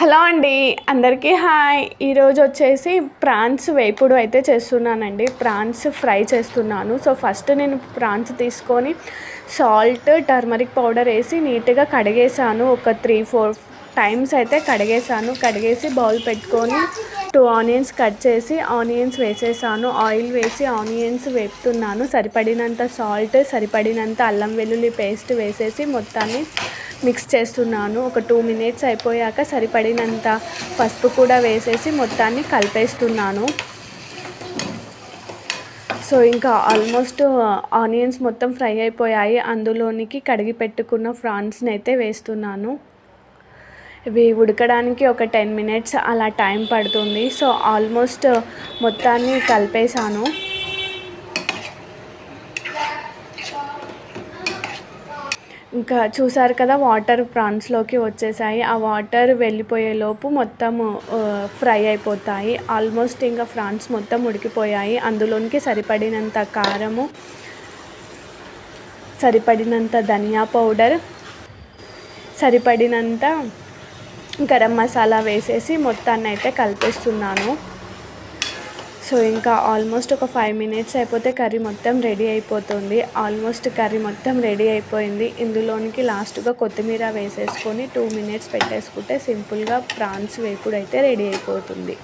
Hello అండి, అందరికీ hi. ఈరోజు వచ్చేసి ప్రాన్స్ వేపుడు అయితే చేస్తున్నానండి. ప్రాన్స్ ఫ్రై చేస్తున్నాను. సో ఫస్ట్ నేను ప్రాన్స్ తీసుకొని సాల్ట్, టర్మరిక్ పౌడర్ వేసి నీట్గా కడిగేసాను. ఒక 3-4 టైమ్స్ అయితే కడిగేసి బౌల్ పెట్టుకొని 2 ఆనియన్స్ కట్ చేసి ఆనియన్స్ వేసేసాను. ఆయిల్ వేసి ఆనియన్స్ వేపుతున్నాను. సరిపడినంత సాల్ట్, సరిపడినంత అల్లం వెల్లుల్లి పేస్ట్ వేసేసి మొత్తాన్ని మిక్స్ చేస్తున్నాను. ఒక 2 మినిట్స్ అయిపోయాక సరిపడినంత పసుపు కూడా వేసేసి మొత్తాన్ని కలిపేస్తున్నాను. సో ఇంకా ఆల్మోస్ట్ ఆనియన్స్ మొత్తం ఫ్రై అయిపోయాయి. అందులోనికి కడిగి పెట్టుకున్న ప్రాన్స్ని అయితే వేస్తున్నాను. ఇవి ఉడకడానికి ఒక 10 మినిట్స్ అలా టైం పడుతుంది. సో ఆల్మోస్ట్ మొత్తాన్ని కలిపేసాను. ఇంకా చూసారు కదా, వాటర్ ప్రాన్స్లోకి వచ్చేసాయి. ఆ వాటర్ వెళ్ళిపోయేలోపు మొత్తం ఫ్రై అయిపోతాయి. ఆల్మోస్ట్ ఇంకా ప్రాన్స్ మొత్తం ఉడికిపోయాయి. అందులోనికి సరిపడినంత కారము, సరిపడినంత ధనియా పౌడర్, సరిపడినంత గరం మసాలా వేసేసి మొత్తాన్ని అయితే కలిపేస్తున్నాను. సో ఇంకా ఆల్మోస్ట్ ఒక 5 మినిట్స్ అయిపోతే కర్రీ మొత్తం రెడీ అయిపోతుంది. ఆల్మోస్ట్ కర్రీ మొత్తం రెడీ అయిపోయింది. ఇందులోనికి లాస్ట్గా కొత్తిమీర వేసేసుకొని 2 మినిట్స్ పెట్టేసుకుంటే సింపుల్గా ప్రాన్స్ వేపుడు అయితే రెడీ అయిపోతుంది.